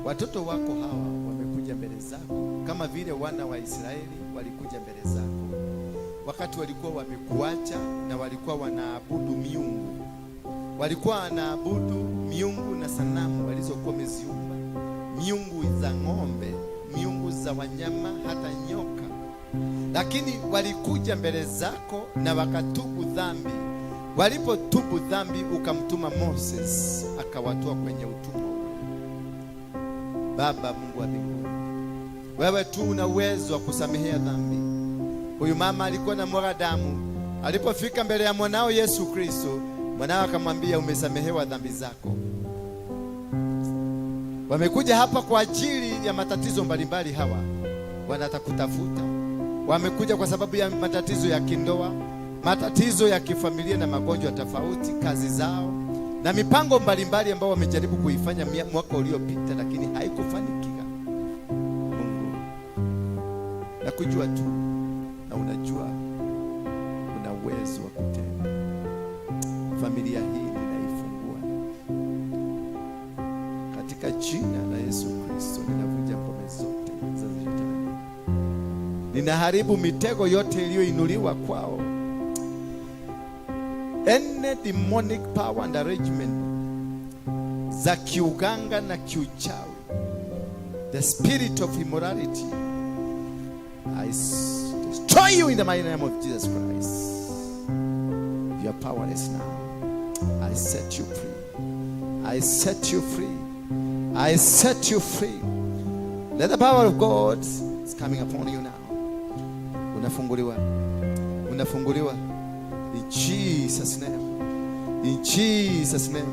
watoto wako hawa wamekuja mbele zako kama vile wana wa Israeli walikuja mbele zako wakati walikuwa wamekuacha na walikuwa wanaabudu miungu. Walikuwa wanaabudu miungu na sanamu walizokuwa wameziumba, miungu za ng'ombe, miungu za wanyama, hata nyoka. Lakini walikuja mbele zako na wakatubu dhambi. Walipotubu dhambi, ukamtuma Moses akawatoa kwenye utumwa. Baba Mungu wa mbinguni, wewe tu una uwezo wa kusamehea dhambi. Huyu mama alikuwa na mwaga damu. Alipofika mbele ya mwanao Yesu Kristo, mwanao akamwambia, umesamehewa dhambi zako. Wamekuja hapa kwa ajili ya matatizo mbalimbali. Hawa wanatakutafuta. Wamekuja kwa sababu ya matatizo ya kindoa, matatizo ya kifamilia na magonjwa tofauti, kazi zao na mipango mbalimbali ambao wamejaribu kuifanya mwaka uliopita lakini haikufanikiwa. Mungu, nakujua tu na unajua una uwezo wa kutenda. Familia hii ninaifungua katika jina la Yesu Kristo. Ninavunja ngome zote za shetani. Ninaharibu mitego yote iliyoinuliwa kwao. Any demonic power and arrangement za kiuganga na kiuchawi, the spirit of immorality, I destroy you in the mighty name of Jesus Christ. You are powerless now. I set you free. I set you free. I set you free. Let the power of God is coming upon you now. Unafunguliwa. Unafunguliwa. In Jesus' name. In Jesus' name.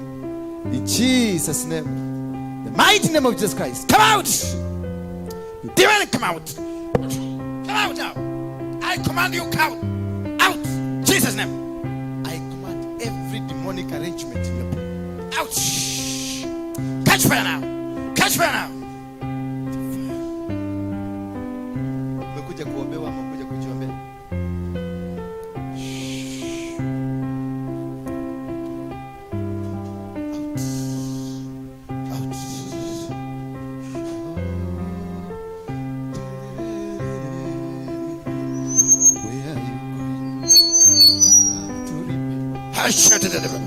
In Jesus' name. The mighty name of Jesus Christ. Come out. You demon, come out. Come out now. I command you, come out. Jesus' name. I command every demonic arrangement in your body. Out. Catch fire now. Catch fire now. Umekuja kuombewa ama umekuja kujiombea? Shut it out.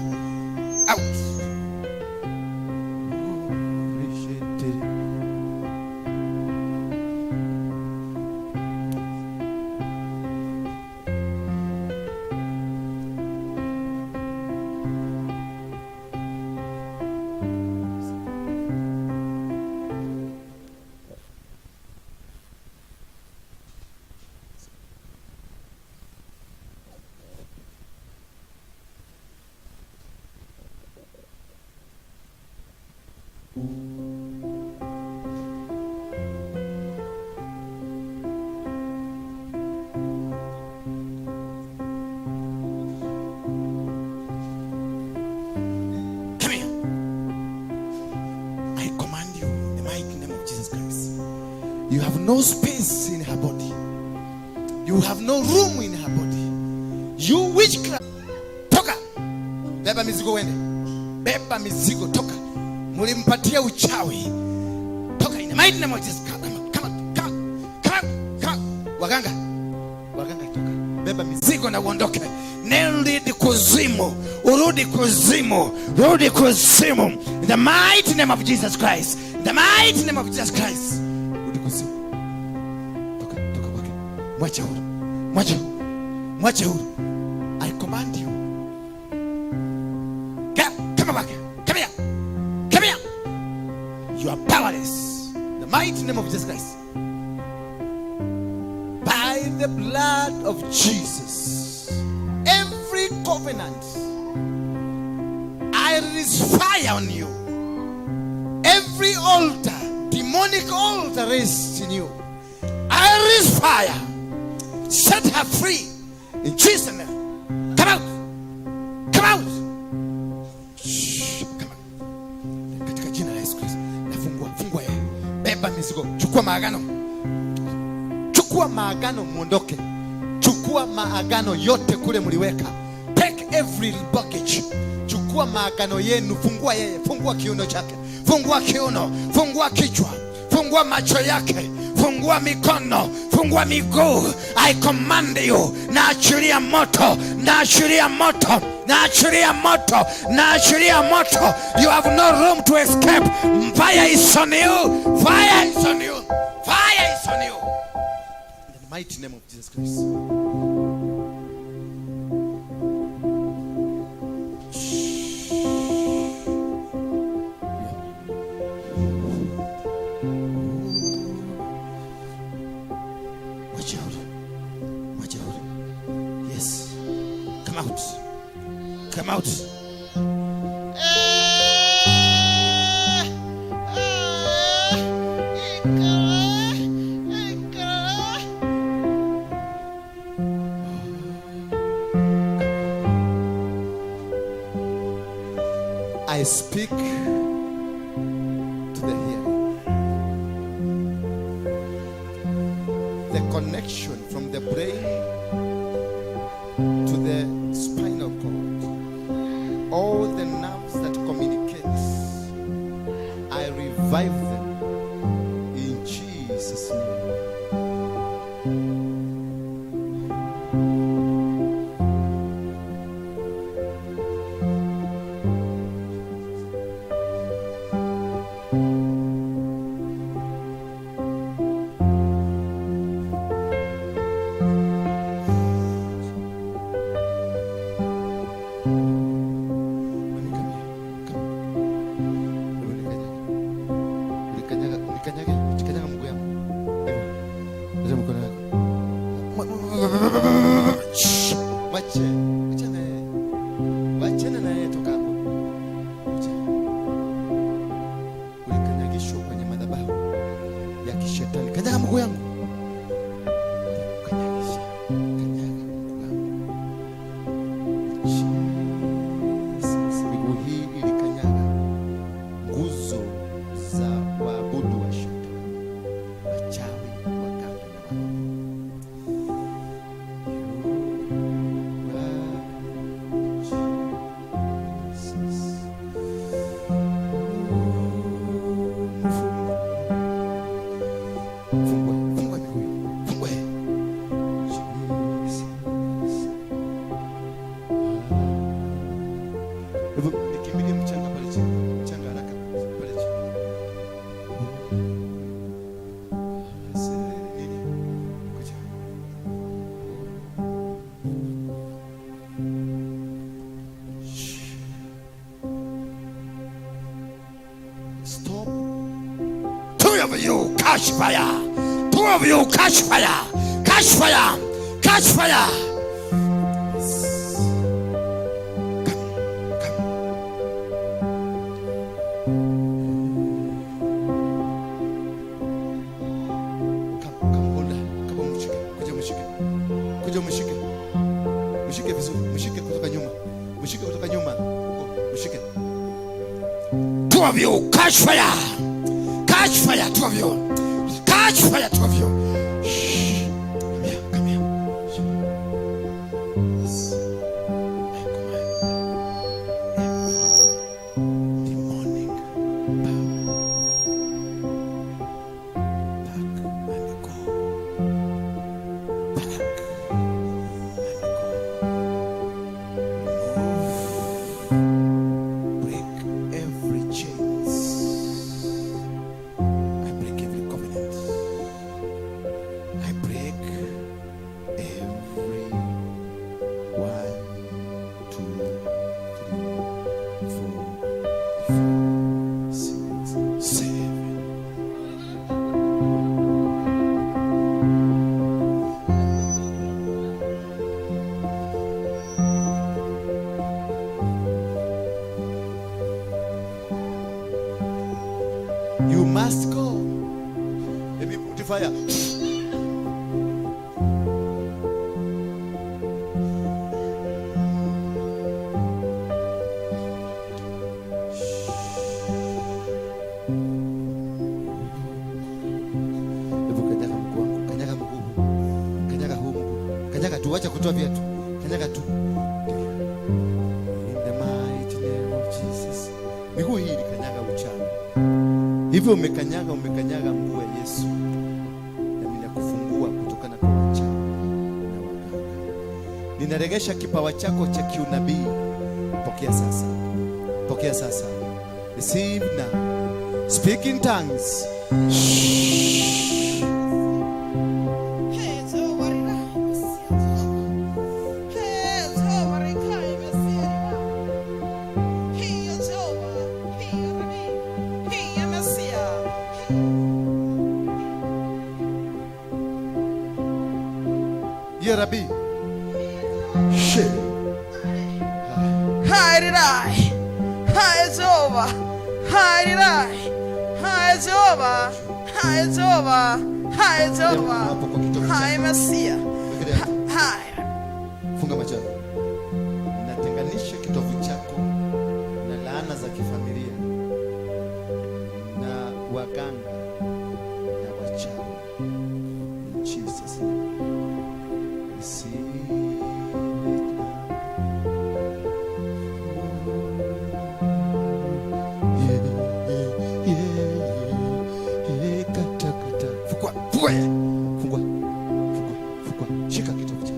You have no space in her body. You have no room in her body. You witchcraft. Toka. Beba mizigo wende. Beba mizigo toka. Mulimpatia uchawi. Toka in the mighty name of Jesus. Come. Waganga toka. Beba mizigo na uondoke. Nenda kuzimu. Urudi kuzimu. Rudi kuzimu. In the mighty name of Jesus Christ. In the mighty name of Jesus Christ. Mwache huru. I command you. Come back. Come here. You are powerless. In the mighty name of Jesus Christ. By the blood of Jesus. Every covenant, I release fire on you. Every altar, demonic altar raised in you, I release fire. Set her free in Jesus' name. Come out. Come out. Come out. Katika jina la Yesu Kristo. Fungua yeye. Beba mizigo. Chukua maagano muondoke. Chukua maagano yote kule mliweka. Take every baggage. Chukua kufungua maagano yenu. Fungua yeye, fungua kiuno chake, fungua kiuno, fungua kichwa, fungua macho yake, fungua mikono, fungua miguu. I command you, naachilia moto, naachilia moto, naachilia moto, naachilia moto. You have no room to escape. Fire is on you, fire is on you, fire is on you. In the mighty name of Jesus Christ. Come out. I speak to the hearing. The connection from the brain to the spinal cord, all the nerves that communicate, I revive them in Jesus' name. Wachana naye, toka hapo. Ulikanyagishwa kwenye madhabahu ya kishetani. Kanyaga mguu yangu. Kanyaga mguu yangu. Miguu hii ilikanyaga nguzo za waabudu wa shetani, wachawi, waganga na nikimbilie mchanga pale chini. Mchanga haraka pale chini. Nini? Kuja. Stop. Two of you catch fire. Two of you catch fire. Catch fire. Catch fire. Mshike vizuri, mshike kutoka nyuma. Mshike kutoka nyuma. Mshike. Two of you, catch fire. Catch fire, two of you. Catch fire, two of you. Come here, come here. Demonic You must go. Let me put the fire. Kanyaga tu, wacha kutoa viatu. Kanyaga tu. In the mighty name Hivyo umekanyaga mguu wa Yesu, na ninakufungua kutokana kwa wachawi na waganga. Ninaregesha kipawa chako cha kiunabii. Pokea sasa. Pokea sasa. Receive now. Speak in tongues. Rabbi. Hide it, it's over. Hide it, it's over. It's over. It's over. Hi, Messiah. Hi. Funga macho. Natenganisha kitovu chako na laana za kifamilia na waganga na wachawi. In Jesus' name. Shika kitovu chako.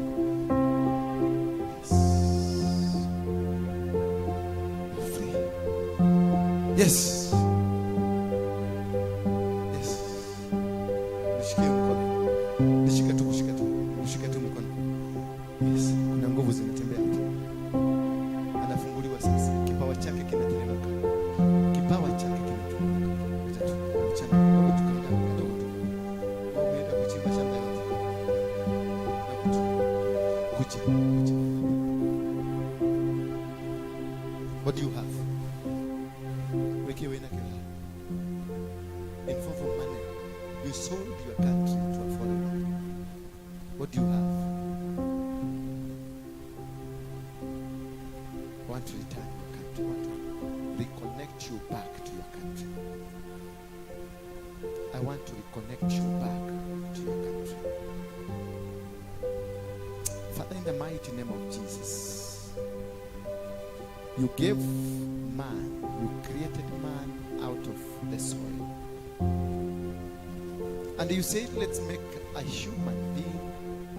Yes. Yes. Nishike mkono. Nishike tu mkono. Yes. Kuna nguvu zinatembea. Anafunguliwa sasa. Kipawa chake kinateremka. Kipawa chake kinateremka. Mchana. Dogo tukaenda kidogo tu. Umeenda kuchimba shamba yote. Kuja. What do you have? In form of money, you sold your country to a foreigner. What do you have? I want to return your country. I want to reconnect you back to your country. I want to reconnect you back to your country. Father, in the mighty name of Jesus, you gave man, you created man out of the soil. And you said, let's make a human being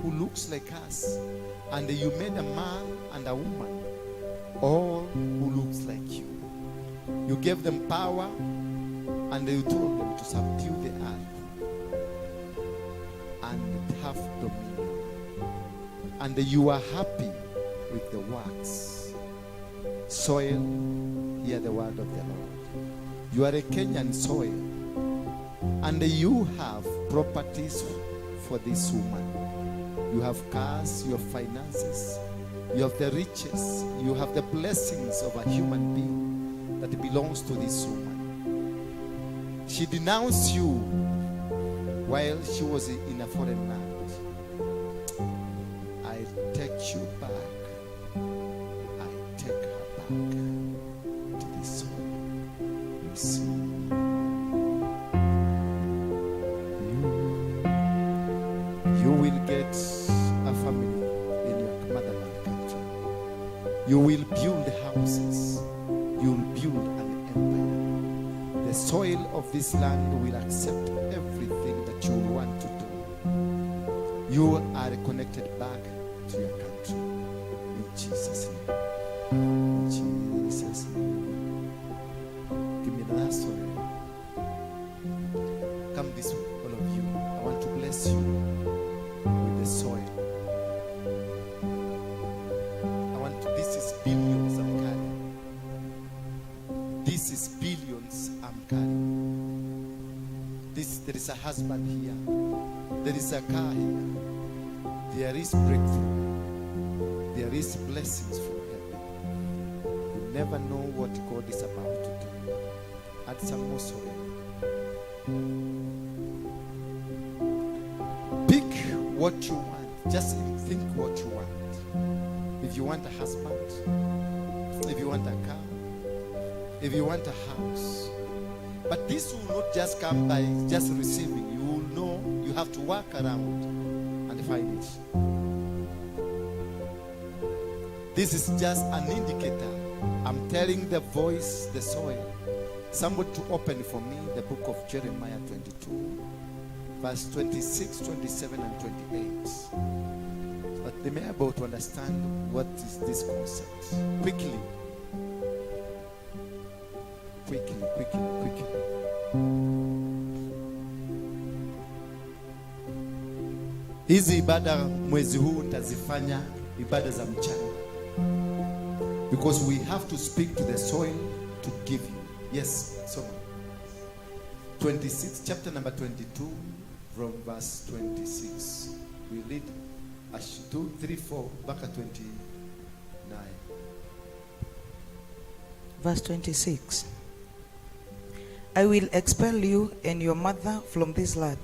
who looks like us. And you made a man and a woman, all who looks like you. You gave them power, and you told them to subdue the earth and have dominion. And you are happy with the works. Soil, hear the word of the Lord. You are a Kenyan soil, and you have properties for this woman. You have cars, you have finances, you have the riches, you have the blessings of a human being that belongs to this woman. She denounced you while she was in a foreign land. I take you back. I take her back to this woman. Receive. You will get a family in your motherland country. You will build houses. You will build an empire. The soil of this land will accept everything that you want to do. You are connected back to your country. In Jesus' name. In Jesus' name. Give me the last soil. Come this way, all of you. I want to bless you with the soil. This is billions I'm carrying. This is billions I'm carrying. There is a husband here. There is a car here. There is breakthrough. There is blessings from heaven. You never know what God is about to do. Add some more soil. Pick what you want. Just think what you want. If you want a husband, if you want a car, if you want a house. But this will not just come by just receiving. You will know you have to work around and find it. This is just an indicator. I'm telling the voice, the soil, Somebody to open for me the book of Jeremiah 22, verse 26, 27, and 28. But they may be able to understand what is this concept. Quickly. Hizi ibada mwezi huu nitazifanya ibada za mchana. Because we have to speak to the soil to give you. Yes, so 26, chapter number 22, from verse 26. We read 2, 3, 4, back at 29. Verse 26. I will expel you and your mother from this land.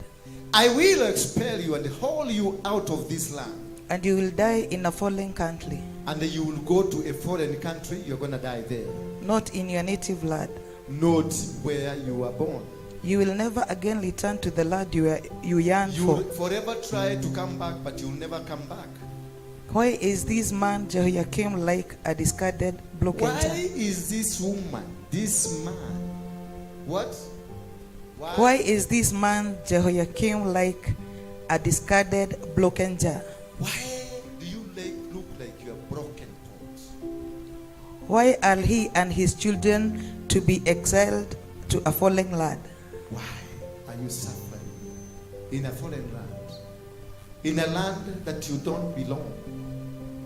I will expel you and haul you out of this land. And you will die in a foreign country. And you will go to a foreign country, you're going to die there. Not in your native land. Not where you were born. You will never again return to the land you yearn for. You will forever try to come back, but you will never come back. Why is this man Jehoiakim like a discarded broken jar? Why is this woman, this man? What? Why is this man Jehoiakim like a discarded broken jar? Why do you look like you are broken pot? Why are he and his children to be exiled to a foreign land? Why are you suffering in a foreign land? In a land that you don't belong?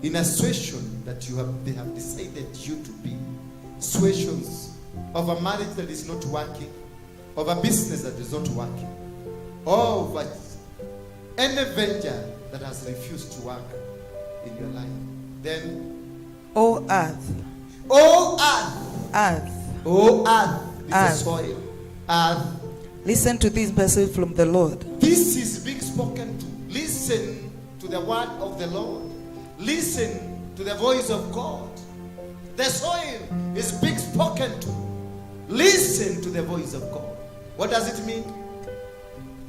In a situation that they have decided you to be? Situations of a marriage that is not working, of a business that is not working, of any venture that has refused to work in your life. Then, O earth, O earth, earth, O earth, this earth. is soil, earth. Listen to this message from the Lord. This is being spoken to. Listen to the word of the Lord. Listen to the voice of God. The soil is being spoken to. Listen to the voice of God. What does it mean?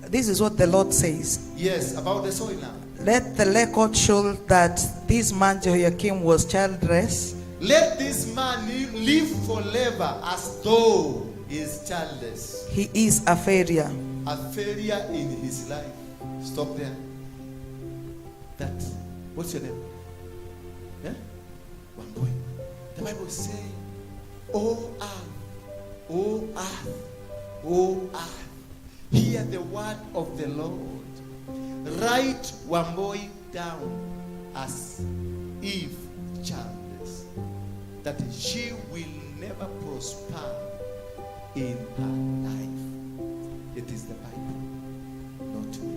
This is what the Lord says. Yes, about the soil now. Let the record show that this man Jehoiakim was childless. Let this man live forever as though he is childless. He is a failure. A failure in his life. Stop there. That. What's your name? Yeah? One boy. The Bible says, "O earth, O earth, O earth, hear the word of the Lord. Write one boy down as if childless, that she will never prosper in her life." It is the Bible, not me.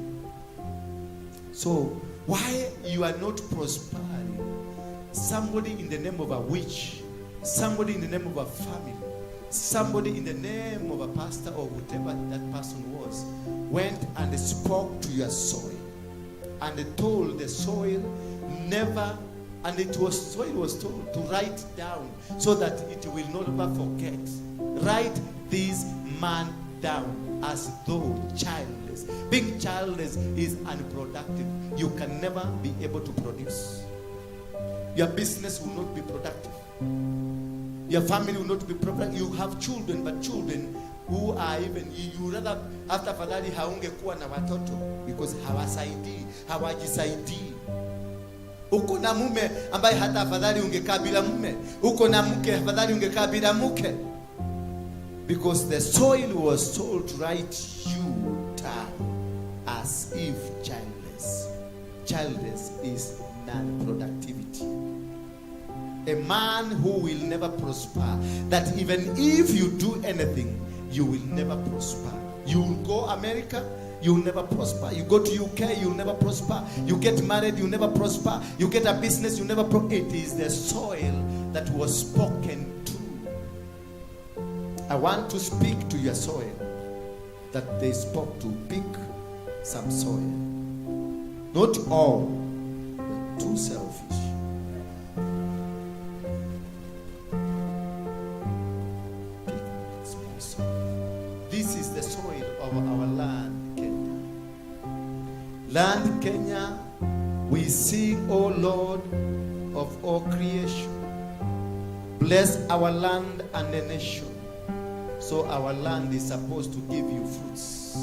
So, why you are not prospering? Somebody in the name of a witch, somebody in the name of a family, somebody in the name of a pastor or whatever that person was, went and spoke to your soil and told the soil never, and soil was told to write down so that it will never forget. Write this man down as though childless. Being childless is unproductive. You can never be able to produce. Your business will not be productive. Your family will not be productive. You have children, but children who are even, you rather after afadhali haungekuwa na watoto because hawajisaidii. Uko na mume ambaye hata afadhali ungekaa bila mume. Uko na mke afadhali ungekaa bila mke. Because the soil was told to write you down as if childless. Childless is non-productivity. A man who will never prosper, that even if you do anything, you will never prosper. You will go America, you will never prosper. You go to UK, you will never prosper. You get married, you will never prosper. You get a business, you will never prosper. It is the soil that was spoken to. I want to speak to your soil that they spoke to. Pick some soil. Not all, but too selfish. Pick small soil. This is the soil of our land, Kenya. Land, Kenya, we sing, O Lord of all creation. Bless our land and the nation, So our land is supposed to give you fruits.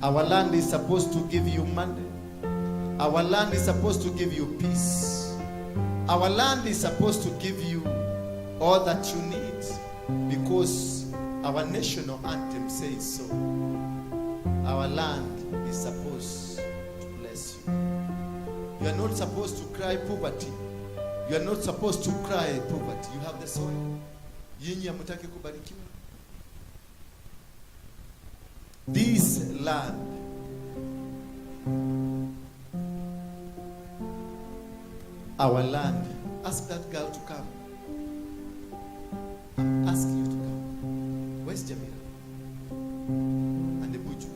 Our land is supposed to give you money. Our land is supposed to give you peace. Our land is supposed to give you all that you need, because our national anthem says so. Our land is supposed to bless you. You are not supposed to cry poverty. You are not supposed to cry poverty. You have the soil. Yinyi hamtaki kubarikiwa. This land, our land, ask that girl to come. I'm asking you to come. Where's Jamila? And the Buju?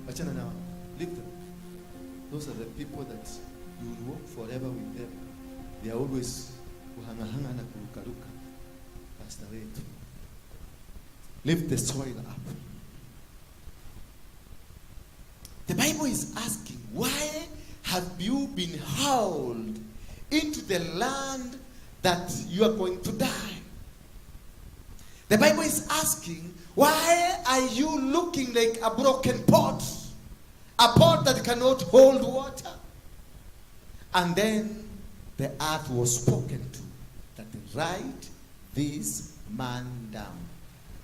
Achana now. Leave them. Those are the people that you will walk forever with them. They are always kuhangahanga na kurukaruka. Pastor wetu. Lift the soil up. The Bible is asking, why have you been hauled into the land that you are going to die? The Bible is asking, why are you looking like a broken pot? A pot that cannot hold water. And then the earth was spoken to, that write this man down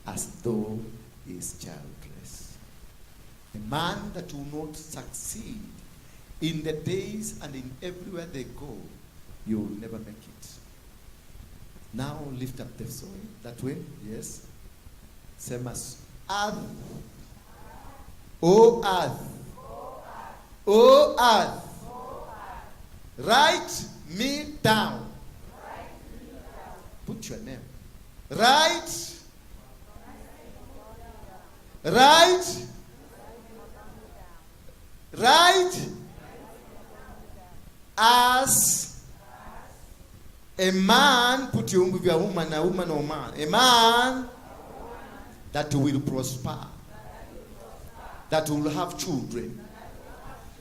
as though he is childless. A man that will not succeed in the days and in everywhere they go, you will never make it. Now lift up the soil. That way, yes. Same as earth. O earth. O earth. Write me down. Put your name. Write. Write. Write. As a man, put your woman, a woman or man. A man that will prosper. That will have children.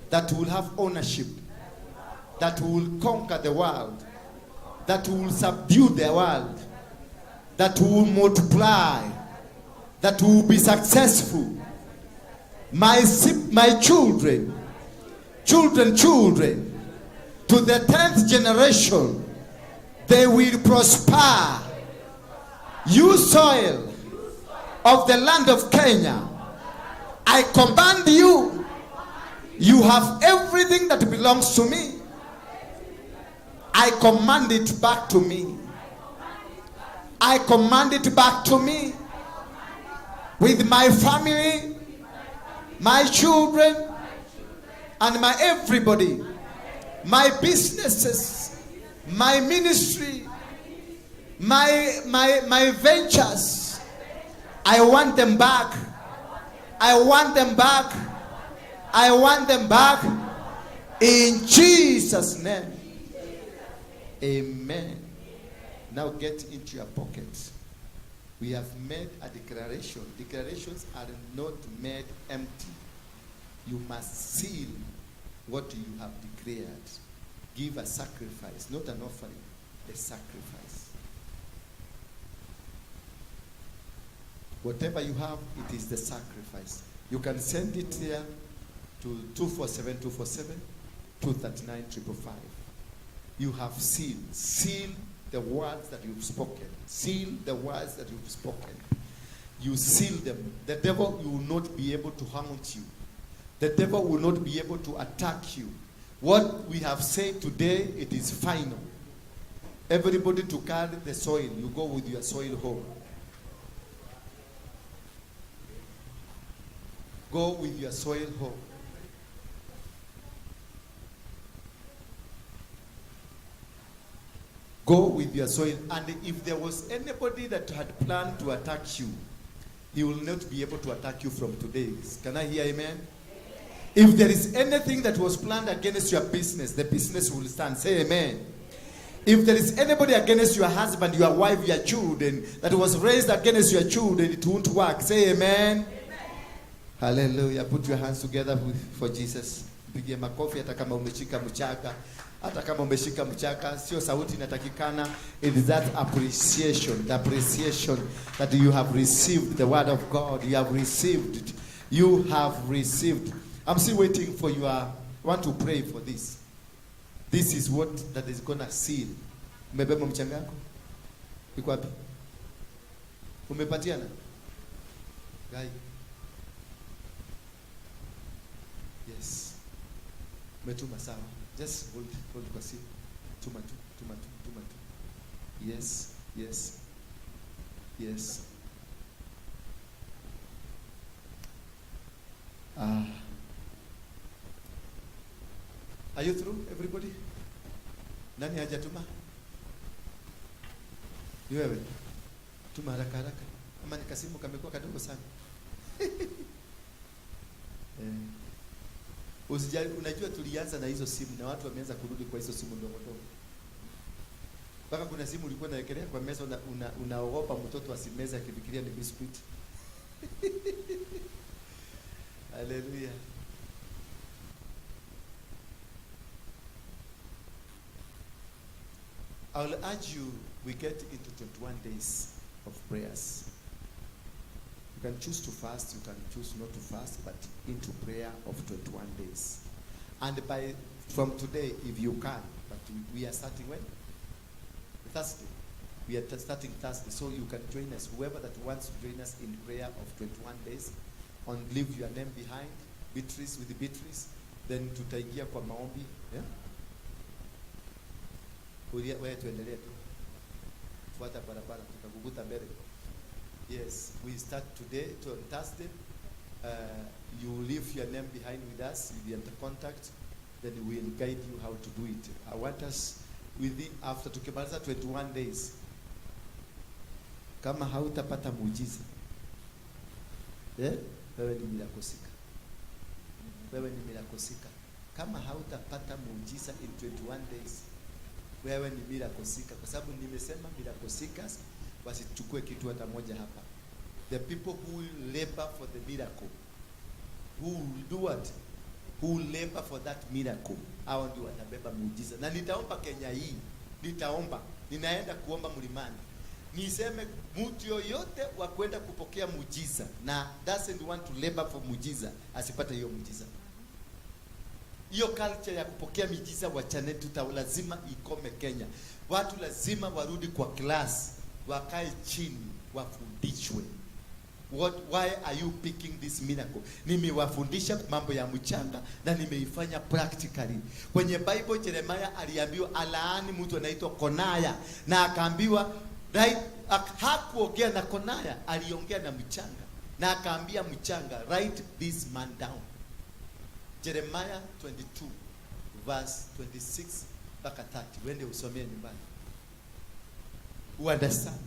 That will have ownership. That will conquer the world. That will subdue the world. That will multiply. That will be successful. My children, children, to the 10th generation, they will prosper. You soil of the land of Kenya, I command you. You have everything that belongs to me. I command it back to me. I command it back to me. With my family, my children, and my everybody, my businesses, my ministry, my ventures, I want them back. I want them back. I want them back. In Jesus' name. Amen. Now get into your pockets. We have made a declaration. Declarations are not made empty. You must seal what you have declared. Give a sacrifice, not an offering, a sacrifice. Whatever you have, it is the sacrifice. You can send it here to 247 239 555. You have sealed. Seal the words that you've spoken. Seal the words that you've spoken. You seal them. The devil will not be able to haunt you. The devil will not be able to attack you. What we have said today, it is final. Everybody to carry the soil. You go with your soil home. Go with your soil home. Go with your soil. And if there was anybody that had planned to attack you, he will not be able to attack you from today. Can I hear amen? If there is anything that was planned against your business, the business will stand. Say amen. If there is anybody against your husband, your wife, your children, that was raised against your children, it won't work. Say amen. Hallelujah. Put your hands together for Jesus. Pigie makofi hata kama umechika mchaka. Hata kama umeshika mchaka, sio sauti inatakikana. It is that appreciation, the appreciation that you have received the word of God. You have received it. You have received. I'm still waiting for your, I want to pray for this. This is what that is gonna seal. Umebeba mchanga yako? Iko wapi? Umepatiana? Guy. Yes. Umetuma sawa. Just hold kwa simu. Tuma tu. Yes. Are you through, everybody? Nani hajatuma? Ni wewe? Tuma haraka. Ama nikasimu kamekuwa kadogo sana. Usijali, unajua tulianza na hizo simu na watu wameanza kurudi kwa hizo simu ndogo. Mpaka kuna simu ulikuwa unawekelea kwa meza, unaogopa mtoto asimeze akifikiria ni biscuit. Hallelujah. I will urge you, we get into 21 days of prayers. You can choose to fast, you can choose not to fast, but into prayer of 21 days. And from today, if you can, but we are starting when? Thursday. We are starting Thursday, so you can join us. Whoever that wants to join us in prayer of 21 days, on leave your name behind, Beatrice with the Beatrice, then tutaingia kwa maombi. Yeah? Wewe tuendelee tu. Fuata barabara tutakukuta mbele. Yes, we start today to on Thursday. You leave your name behind with us, with the contact, then we will guide you how to do it. I want us after tukimaliza 21 days, kama hautapata muujiza, wewe ni milakosika. Kama hautapata muujiza in 21 days, wewe ni milakosika, kwa sababu nimesema milakosikas wasichukue kitu hata moja hapa. The people who will labor for the miracle, who will do what? Who will labor for that miracle, hao ndio watabeba muujiza. Na nitaomba Kenya hii, ninaenda kuomba mlimani, niseme mtu yoyote wa kwenda kupokea muujiza na doesn't want to labor for muujiza, asipate hiyo muujiza. Hiyo culture ya kupokea miujiza wachane, lazima ikome Kenya. Watu lazima warudi kwa class, wakae chini, wafundishwe. Why are you picking this miracle? Nimewafundisha mambo ya mchanga na nimeifanya practically. Kwenye Bible Jeremiah aliambiwa alaani mtu anaitwa Konaya, na akaambiwa right, hakuongea na Konaya, aliongea na mchanga, na akaambia mchanga, write this man down. Jeremiah 22 verse 26 mpaka 30. Wende usomee nyumbani. You understand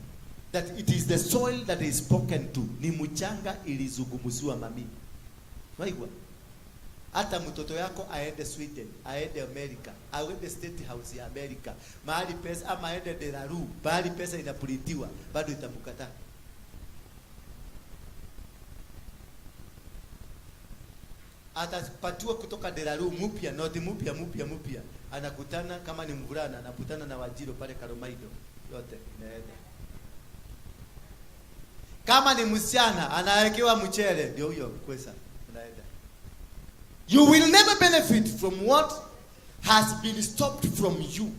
that it is the soil that is spoken to. Ni mchanga ilizungumziwa mami. Waigwa. Hata mtoto yako aende Sweden, aende America, aende State House ya America, mahali pesa, ama aende Delaru, mahali pesa inaprintiwa, bado itamkataa. Atapatiwa kutoka Delaru mpya, noti mpya, anakutana kama ni mvulana, anakutana na Wajiro pale Karomaido, yote inaenda. Kama ni msichana, anawekewa mchele, ndio huyo kwesa, unaenda. You will never benefit from what has been stopped from you.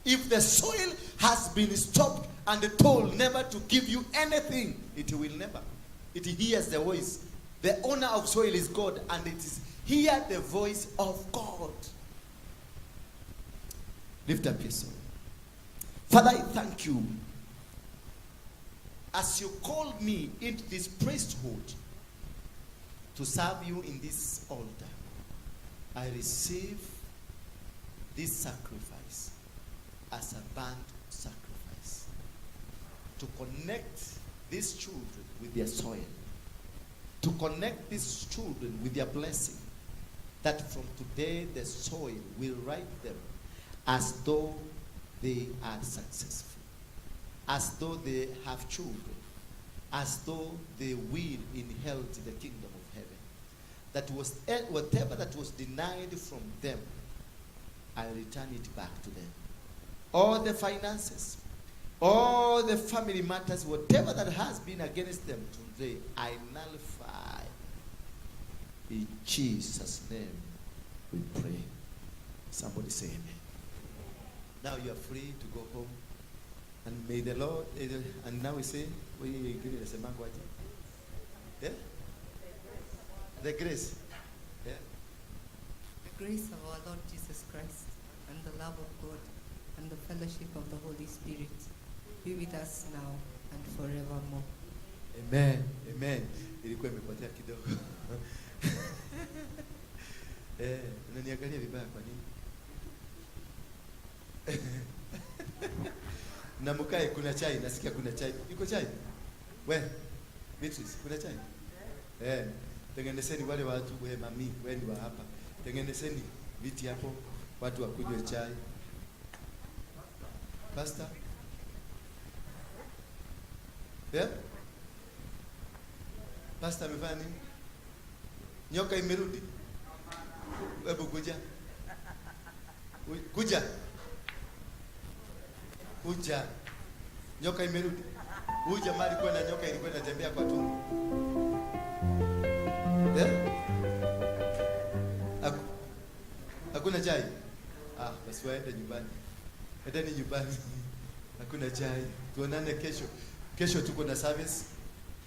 If the soil has been stopped and told never to give you anything, it will never. It hears the voice. The owner of soil is God, and it is hear the voice of God. Lift up your soul. Father, I thank you. As you called me into this priesthood to serve you in this altar, I receive this sacrifice as a burnt sacrifice to connect these children with their soil, to connect these children with their blessing, that from today the soil will write them as though they are successful, as though they have children, as though they will inherit the kingdom of heaven. That was whatever that was denied from them, I return it back to them. All the finances, all the family matters, whatever that has been against them today, I nullify. In Jesus' name we pray. Somebody say amen. Now you are free to go home. And may the Lord, and now we say, we give it as a mango. Yeah? The grace. Yeah? The grace of our Lord Jesus Christ and the love of God and the fellowship of the Holy Spirit be with us now and forevermore. Amen. Amen. Ilikuwa imepotea kidogo. Unaniangalia vibaya kwa nini? Na mkae kuna chai, nasikia kuna chai. Iko chai? Wewe, Beatrice, kuna chai? Tengenezeni wale watu, wewe mami, wewe ni wa hapa. Tengenezeni viti hapo, watu wakunywe chai. Pastor? Yeah? Pastor amefanya nini? Nyoka imerudi. Hebu kuja. Kuja. Kuja. Nyoka imerudi. Huyu jamaa alikuwa na nyoka ilikuwa inatembea kwa tumbo. Hakuna chai. Basi waende nyumbani. Endeni nyumbani. Hakuna chai. Tuonane kesho. Kesho tuko na service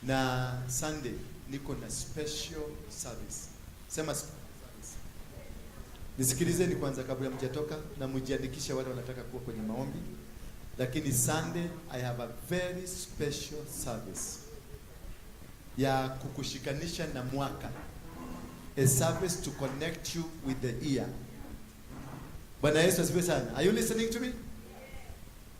na Sunday niko na special service. Sema service. Nisikilizeni kwanza kabla mjatoka na mjiandikishe wale wanataka kuwa kwenye maombi. Lakini Sunday I have a very special service ya kukushikanisha na mwaka. A service to connect you with the ear. Bwana Yesu asifiwe sana. Are you listening to me?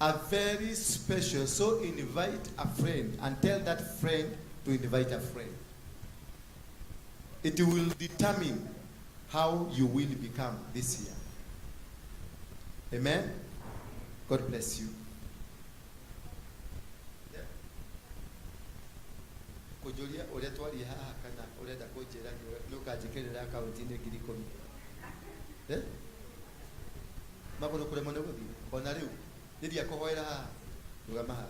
A very special. So invite a friend and tell that friend to invite a friend. It will determine how you will become this year. Amen. God bless you. Kujulia ule twali haha kana ule da kujera nuka jikelera account ine ngiri 10. Magoro kule mwana gobi. Ona leo ndiye akohoera haha. Rugama haha.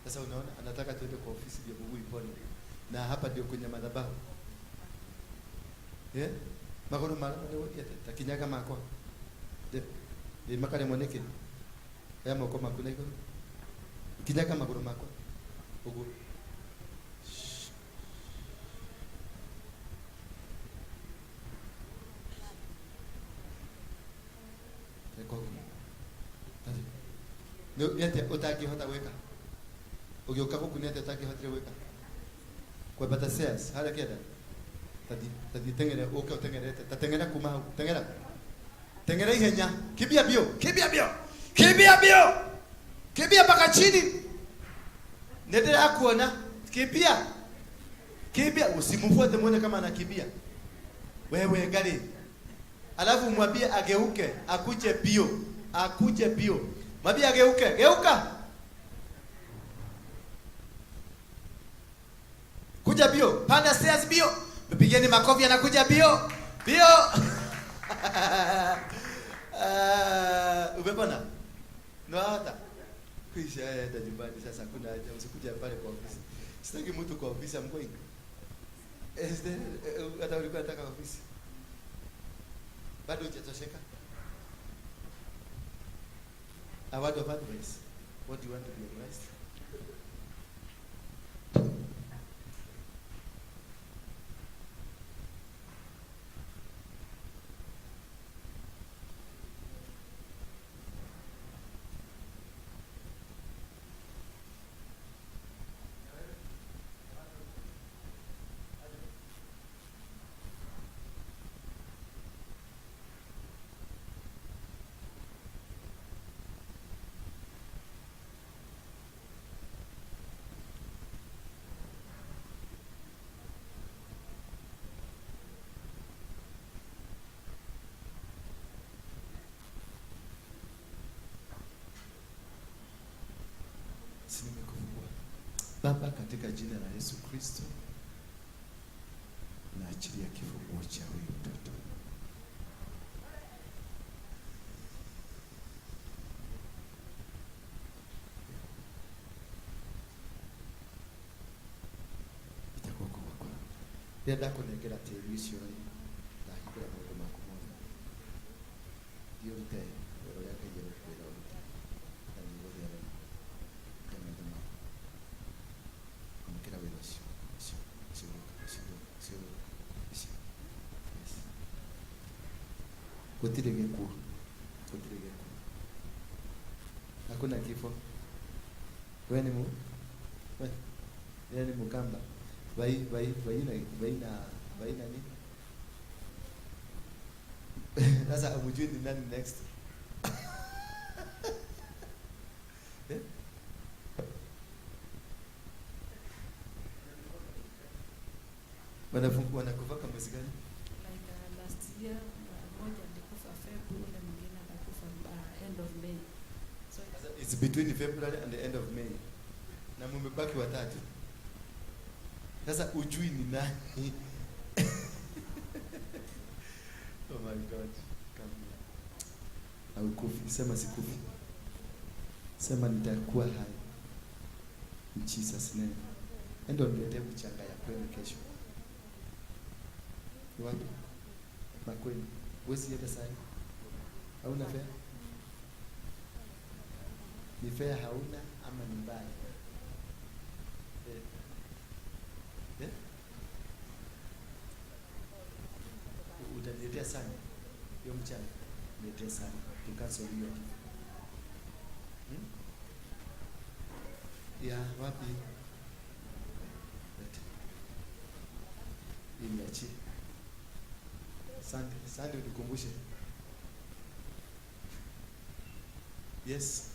Sasa unaona anataka tuende kwa ofisi ya Mungu ipone. Na hapa ndio kwenye madhabahu. Magoro mara ndio takinyaga makwa. Ni makale moneke. Yamo koma kuna iko. Kinyaga magoro makwa. Ugu. Niate utaki hota weka. Ugeuka huku niate utaki hota weka. Kwa bata sales hala keda. Tadi tengere oke tengere tatengera kuma tengera. Tengera ihenya. Kibia bio, kibia bio. Kibia bio. Kibia paka chini. Nedera kuona kibia. Kibia usimfuate muone kama anakibia. Wewe gari. Alafu mwambie ageuke, akuje bio. Akuje bio. Mwambie ageuke, geuka. Kuja bio, panda stairs bio. Mpigeni makofi anakuja bio. Bio. Umepona? No hata. Kisha hata nyumbani sasa kuna haja usikuja pale kwa ofisi. Sitaki mtu kwa ofisi amgoing. Hata ulikuwa unataka ofisi. Bado hujatosheka? A word of advice. What do you want to be advised? Nimekufungua. Baba, katika jina la Yesu Kristo, naachilia kifunguo cha huyu mtoto. Ndenda kunengera tĩri ũcio rĩ, ndahingũra maũndũ maku mothe. Thiĩ ũrute wĩra ũrĩa Ngai egũkwĩra ũrute. Na nĩũgũtherema he maitho maku. Amũkĩra wĩra ũcio. Ũcio. Yes. Gũtirĩ gĩkuũ. Hakuna kifo. Wewe ni Mukamba. Vai nani? Sasa amujui ni nani next. Wanakufa kama mwezi gani? Like last year, mmoja alikufa February, ule mwingine akakufa end of May. So it's between February and the end of May. Na mmebaki watatu. Sasa ujui ni nani? Oh my God. Come here. Haukufi. Sema sikufi. Sema nitakuwa hai. In Jesus name. Endo niletee mchanga ya kwenu kesho. Ni wapi? Makweni. Wewe sienda sai. Hauna fare? Ni fare hauna ama ni mbaya? Utaniletea sana hiyo mchana, niletee sana tukaso hiyo ya wapi imiachi. Asante unikumbushe. Yes.